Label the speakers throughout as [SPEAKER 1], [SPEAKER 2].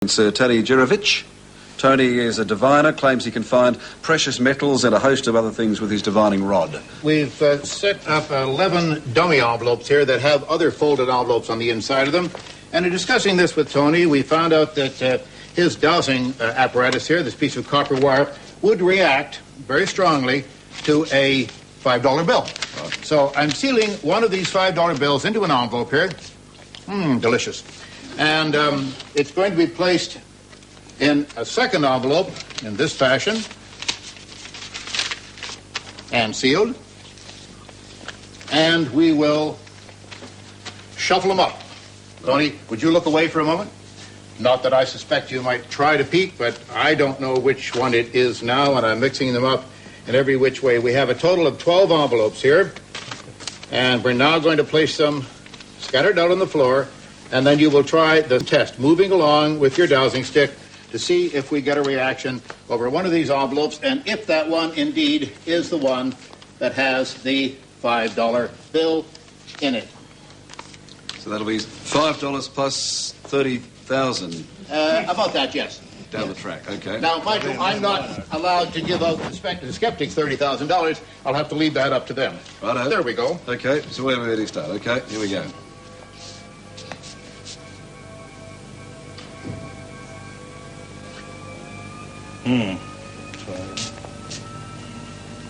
[SPEAKER 1] Sir Tony Jirovich. Tony is a diviner, claims he can find precious metals and a host of other things with his divining rod.
[SPEAKER 2] We've set up 11 dummy envelopes here that have other folded envelopes on the inside of them. And in discussing this with Tony, we found out that his dowsing apparatus here, this piece of copper wire, would react very strongly to a $5 bill. So I'm sealing one of these $5 bills into an envelope here. Delicious. And it's going to be placed in a second envelope in this fashion and sealed. And we will shuffle them up. Tony, would you look away for a moment? Not that I suspect you might try to peek, but I don't know which one it is now, and I'm mixing them up in every which way. We have a total of 12 envelopes here, and we're now going to place them scattered out on the floor, and then you will try the test, moving along with your dowsing stick to see if we get a reaction over one of these envelopes, and if that one indeed is the one that has the $5 bill in it.
[SPEAKER 1] So that'll be $5 plus 30,000.
[SPEAKER 2] About that, yes.
[SPEAKER 1] Down the track, okay.
[SPEAKER 2] Now, Michael, I'm not allowed to give out the skeptics $30,000. I'll have to leave that up to them.
[SPEAKER 1] Righto.
[SPEAKER 2] There we go.
[SPEAKER 1] Okay, so where are we ready to start? Okay, here we go.
[SPEAKER 3] So,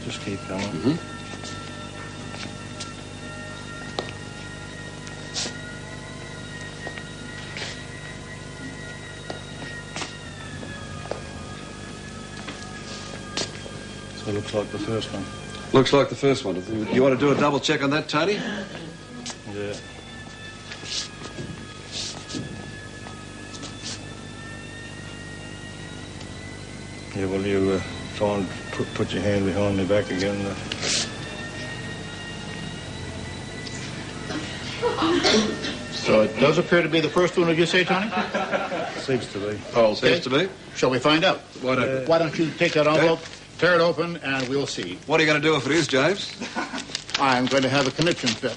[SPEAKER 3] just keep going. So it looks like the first one.
[SPEAKER 1] Looks like the first one. You want to do a double check on that, Tony?
[SPEAKER 3] Yeah. Yeah, well, you try and put your hand behind me back again.
[SPEAKER 2] So it does appear to be the first one, would you say, Tony?
[SPEAKER 3] Seems to be.
[SPEAKER 2] Oh,
[SPEAKER 1] Seems to be.
[SPEAKER 2] Shall we find out?
[SPEAKER 1] Why
[SPEAKER 2] don't you take that envelope, tear it open, and we'll see.
[SPEAKER 1] What are you going to do if it is, James?
[SPEAKER 2] I'm going to have a conniption fit.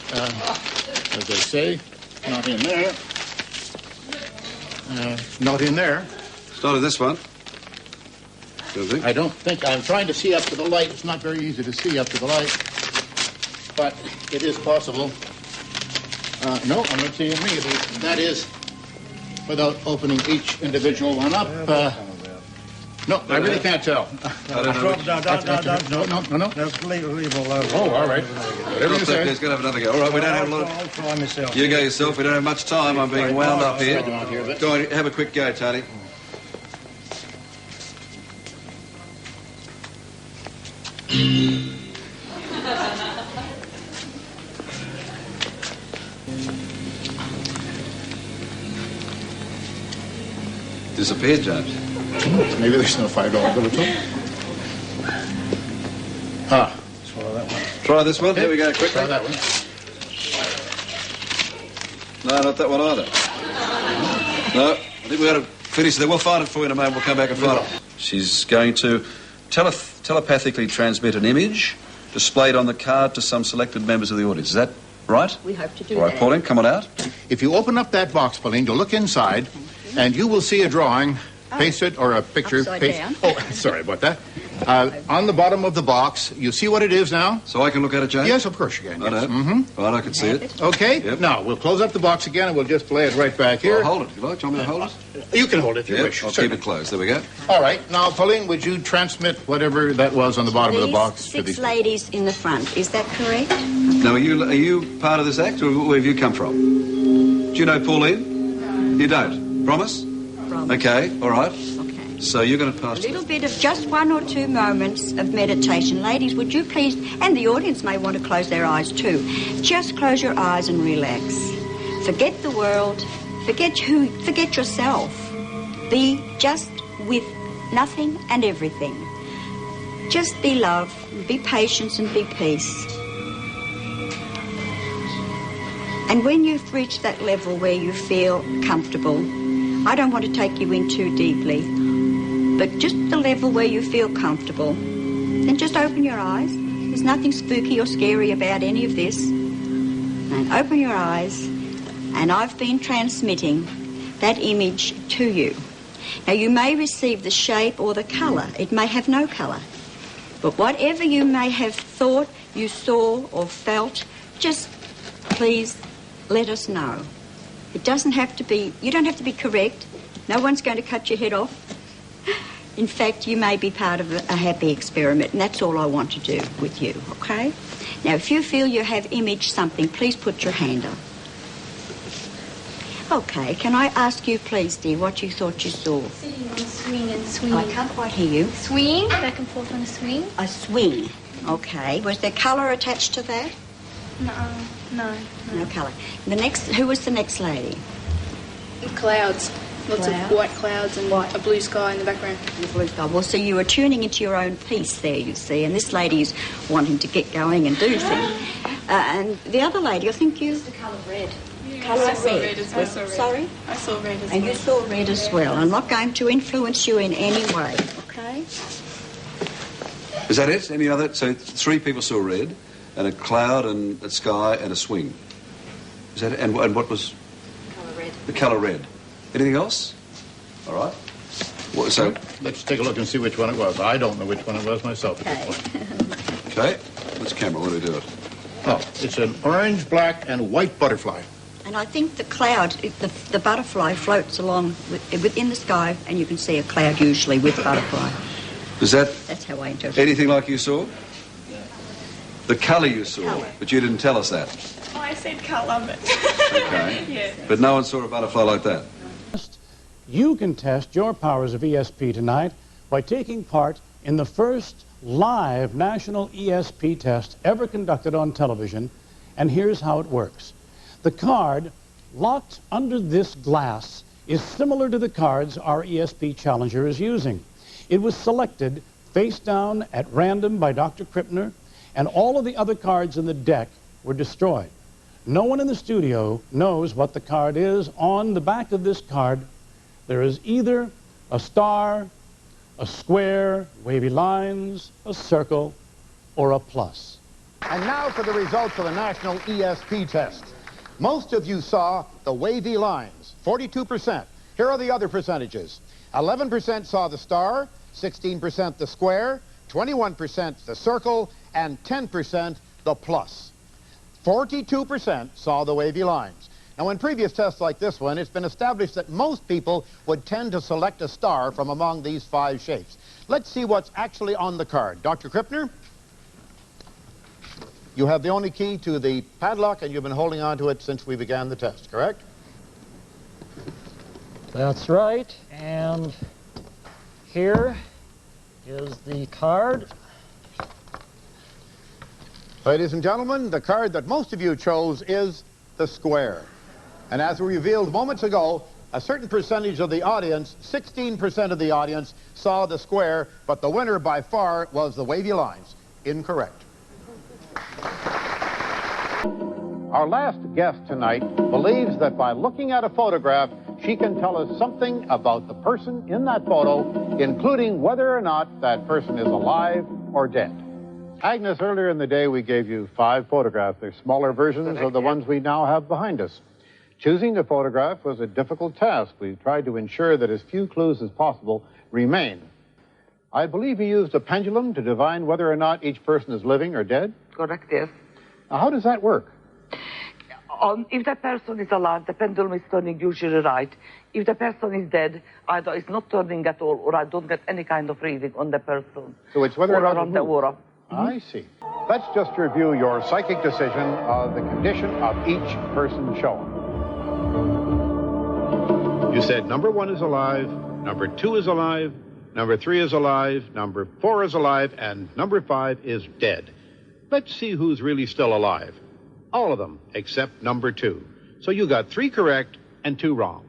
[SPEAKER 2] As they say, not in there. Not in there.
[SPEAKER 1] It's not in this one.
[SPEAKER 2] I don't think. I'm trying to see up to the light. It's not very easy to see up to the light, but it is possible. No, I'm not seeing me. That is without opening each individual one up. No, I really can't tell.
[SPEAKER 1] I don't know.
[SPEAKER 2] No.
[SPEAKER 3] Leave all over.
[SPEAKER 2] Oh, all right. Whatever you say.
[SPEAKER 1] He's going to have another go. All right, we don't have a lot
[SPEAKER 3] I'll try myself.
[SPEAKER 1] You go yourself. We don't have much time. I'm being wound up here. Go on, have a quick go, Tony. Disappeared, James.
[SPEAKER 2] Maybe there's no $5 bill at all.
[SPEAKER 3] Try that one.
[SPEAKER 1] Try this one. Okay. Here we go, quickly.
[SPEAKER 2] Try that one.
[SPEAKER 1] No, not that one either. No, I think we've got to finish there. We'll find it for you in a moment. We'll come back and find it. She's going to telepathically transmit an image displayed on the card to some selected members of the audience. Is that right?
[SPEAKER 4] We hope to do
[SPEAKER 1] All right,
[SPEAKER 4] that.
[SPEAKER 1] Pauline, come on out.
[SPEAKER 2] If you open up that box, Pauline, you'll look inside, and you will see a drawing pasted, or a picture.
[SPEAKER 4] Upside down.
[SPEAKER 2] Oh, sorry about that. On the bottom of the box, you see what it is now?
[SPEAKER 1] So I can look at it, James?
[SPEAKER 2] Yes, of course you can.
[SPEAKER 1] I know.
[SPEAKER 2] Mm-hmm.
[SPEAKER 1] Right, I can see it.
[SPEAKER 2] Okay.
[SPEAKER 1] Yep.
[SPEAKER 2] Now, we'll close up the box again, and we'll just lay it right back here.
[SPEAKER 1] Well, hold it, if you like. Do you want me to hold it?
[SPEAKER 2] You can hold it if you
[SPEAKER 1] Yep,
[SPEAKER 2] wish.
[SPEAKER 1] I'll
[SPEAKER 2] Certainly.
[SPEAKER 1] keep it closed. There we go.
[SPEAKER 2] All right. Now, Pauline, would you transmit whatever that was on the bottom of the box to
[SPEAKER 4] Six
[SPEAKER 2] these
[SPEAKER 4] ladies in the front. Is that correct?
[SPEAKER 1] Now, are you part of this act, or where have you come from? Do you know Pauline? You don't? Promise?
[SPEAKER 4] Promise.
[SPEAKER 1] Okay, all right.
[SPEAKER 4] Okay.
[SPEAKER 1] So you're going to pass
[SPEAKER 4] A little bit of just 1 or 2 moments of meditation. Ladies, would you please, and the audience may want to close their eyes too, just close your eyes and relax. Forget the world, forget yourself. Be just with nothing and everything. Just be love, be patience and be peace. And when you've reached that level where you feel comfortable, I don't want to take you in too deeply, but just the level where you feel comfortable, then just open your eyes. There's nothing spooky or scary about any of this. And open your eyes, and I've been transmitting that image to you. Now, you may receive the shape or the colour. It may have no colour. But whatever you may have thought you saw or felt, just please let us know. It doesn't have to be, you don't have to be correct. No one's going to cut your head off. In fact, you may be part of a happy experiment, and that's all I want to do with you, okay? Now, if you feel you have imaged something, please put your hand up. Okay, can I ask you, please, dear, what you thought you saw?
[SPEAKER 5] Sitting on a swing and swinging.
[SPEAKER 4] I can't quite hear you.
[SPEAKER 5] Swing, back and forth on a swing.
[SPEAKER 4] A swing, okay. Was there colour attached to that?
[SPEAKER 5] No.
[SPEAKER 4] No colour. The next, who was the next lady?
[SPEAKER 5] Clouds. Lots of white clouds and a blue sky in the background.
[SPEAKER 4] The blue sky. Well, so you were tuning into your own piece there, you see, and this lady's wanting to get going and do things. And the other lady, I think you...
[SPEAKER 5] The colour red.
[SPEAKER 4] Colour
[SPEAKER 5] I saw red as well.
[SPEAKER 4] Sorry?
[SPEAKER 5] I saw red as well.
[SPEAKER 4] And you saw red as well. I'm not going to influence you in any way, okay?
[SPEAKER 1] Is that it? Any other? So 3 people saw red, and a cloud, and a sky, and a swing. Is that it? And what was?
[SPEAKER 5] Colour red.
[SPEAKER 1] The colour red. Anything else? All right. So
[SPEAKER 2] Let's take a look and see which one it was. I don't know which one it was myself at this point.
[SPEAKER 1] okay. Which camera? What do we do it?
[SPEAKER 2] Oh, it's an orange, black, and white butterfly.
[SPEAKER 4] And I think the cloud, the butterfly floats along within the sky, and you can see a cloud usually with butterfly.
[SPEAKER 1] Is that?
[SPEAKER 4] That's how I interpret
[SPEAKER 1] Anything like you saw? The colour you saw,
[SPEAKER 4] Colour.
[SPEAKER 1] but you didn't tell us that.
[SPEAKER 5] Oh, I said colour, but...
[SPEAKER 1] Okay.
[SPEAKER 5] Yeah.
[SPEAKER 1] But no one saw a butterfly like that.
[SPEAKER 6] You can test your powers of ESP tonight by taking part in the first live national ESP test ever conducted on television, and here's how it works. The card locked under this glass is similar to the cards our ESP challenger is using. It was selected face down at random by Dr. Krippner, and all of the other cards in the deck were destroyed. No one in the studio knows what the card is. On the back of this card, there is either a star, a square, wavy lines, a circle, or a plus.
[SPEAKER 2] And now for the results of the national ESP test. Most of you saw the wavy lines, 42%. Here are the other percentages. 11% saw the star, 16% the square, 21% the circle, and 10% the plus. 42% saw the wavy lines. Now, in previous tests like this one, it's been established that most people would tend to select a star from among these 5 shapes. Let's see what's actually on the card. Dr. Krippner? You have the only key to the padlock, and you've been holding on to it since we began the test, correct?
[SPEAKER 7] That's right. And here is the card.
[SPEAKER 2] Ladies and gentlemen, the card that most of you chose is the square. And as we revealed moments ago, a certain percentage of the audience, 16% of the audience, saw the square, but the winner by far was the wavy lines. Incorrect. Our last guest tonight believes that by looking at a photograph, she can tell us something about the person in that photo, including whether or not that person is alive or dead. Agnes, earlier in the day, we gave you 5 photographs. They're smaller versions of the ones we now have behind us. Choosing the photograph was a difficult task. We tried to ensure that as few clues as possible remain. I believe you used a pendulum to divine whether or not each person is living or dead?
[SPEAKER 8] Correct, yes.
[SPEAKER 2] Now, how does that work?
[SPEAKER 8] If the person is alive, the pendulum is turning usually right. If the person is dead, either it's not turning at all, or I don't get any kind of reading on the person.
[SPEAKER 2] So it's whether or not
[SPEAKER 8] on the aura.
[SPEAKER 2] I see. Let's just review your psychic decision of the condition of each person shown. You said number 1 is alive, number 2 is alive, number 3 is alive, number 4 is alive, and number 5 is dead. Let's see who's really still alive. All of them, except number 2. So you got 3 correct and 2 wrong.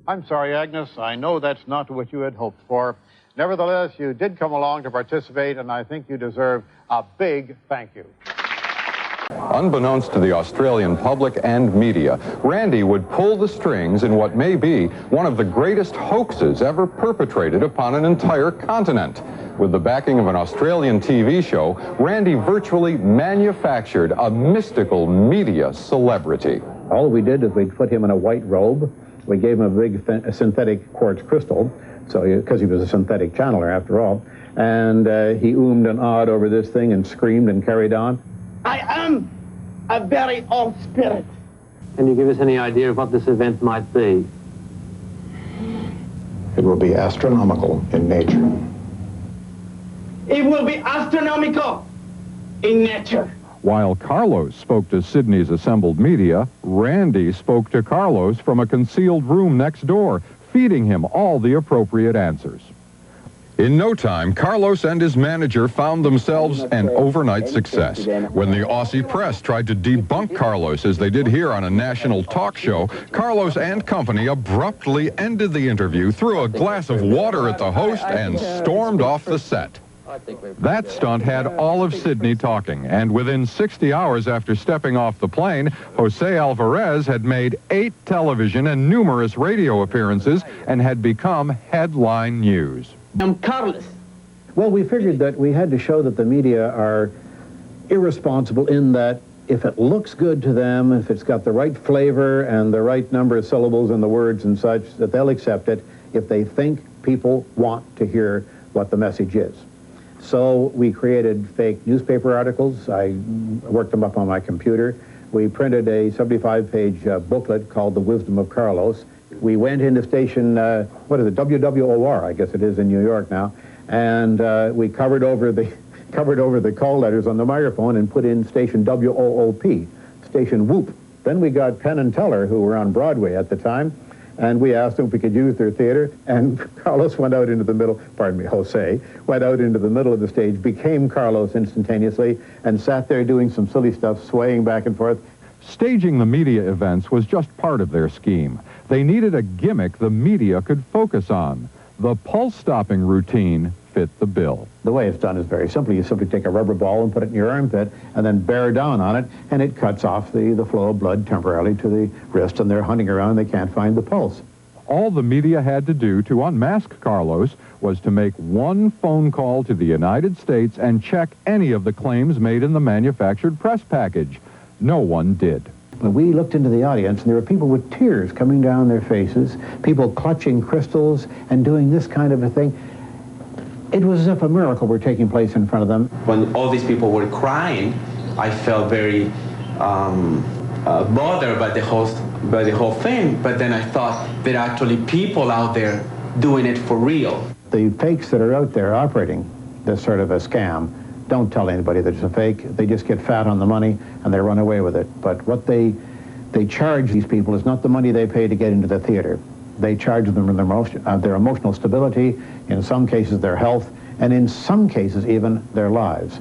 [SPEAKER 2] I'm sorry, Agnes. I know that's not what you had hoped for. Nevertheless, you did come along to participate, and I think you deserve a big thank you.
[SPEAKER 9] Unbeknownst to the Australian public and media, Randi would pull the strings in what may be one of the greatest hoaxes ever perpetrated upon an entire continent. With the backing of an Australian TV show, Randi virtually manufactured a mystical media celebrity.
[SPEAKER 10] All we did is we put him in a white robe, We gave him a big a synthetic quartz crystal, so because he was a synthetic channeler after all, and he oomed and awed over this thing and screamed and carried on.
[SPEAKER 11] I am a very old spirit.
[SPEAKER 12] Can you give us any idea of what this event might be?
[SPEAKER 10] It will be astronomical in nature.
[SPEAKER 11] It will be astronomical in nature.
[SPEAKER 9] While Carlos spoke to Sydney's assembled media, Randy spoke to Carlos from a concealed room next door, feeding him all the appropriate answers. In no time, Carlos and his manager found themselves an overnight success. When the Aussie press tried to debunk Carlos, as they did here on a national talk show, Carlos and company abruptly ended the interview, threw a glass of water at the host, and stormed off the set. That stunt had all of Sydney talking, and within 60 hours after stepping off the plane, Jose Alvarez had made 8 television and numerous radio appearances and had become headline news.
[SPEAKER 11] I'm Carlos.
[SPEAKER 10] Well, we figured that we had to show that the media are irresponsible in that if it looks good to them, if it's got the right flavor and the right number of syllables in the words and such, that they'll accept it if they think people want to hear what the message is. So we created fake newspaper articles. I worked them up on my computer. We printed a 75-page booklet called The Wisdom of Carlos. We went into station, what is it, WWOR, I guess it is in New York now, and we covered over the call letters on the microphone and put in station WOOP, station Whoop. Then we got Penn and Teller, who were on Broadway at the time, and we asked them if we could use their theater, and Carlos went out into the middle, pardon me, Jose, went out into the middle of the stage, became Carlos instantaneously, and sat there doing some silly stuff, swaying back and forth.
[SPEAKER 9] Staging the media events was just part of their scheme. They needed a gimmick the media could focus on. The pulse-stopping routine fit the bill.
[SPEAKER 10] The way it's done is very simple. You simply take a rubber ball and put it in your armpit and then bear down on it, and it cuts off the flow of blood temporarily to the wrist, and they're hunting around and they can't find the pulse.
[SPEAKER 9] All the media had to do to unmask Carlos was to make one phone call to the United States and check any of the claims made in the manufactured press package. No one did.
[SPEAKER 10] But we looked into the audience, and there were people with tears coming down their faces, people clutching crystals and doing this kind of a thing. It was as if a miracle were taking place in front of them.
[SPEAKER 13] When all these people were crying, I felt very bothered by the whole thing. But then I thought there are actually people out there doing it for real.
[SPEAKER 10] The fakes that are out there operating this sort of a scam don't tell anybody that it's a fake. They just get fat on the money and they run away with it. But what they charge these people is not the money they pay to get into the theater. They charge them their emotional stability, in some cases their health, and in some cases even their lives.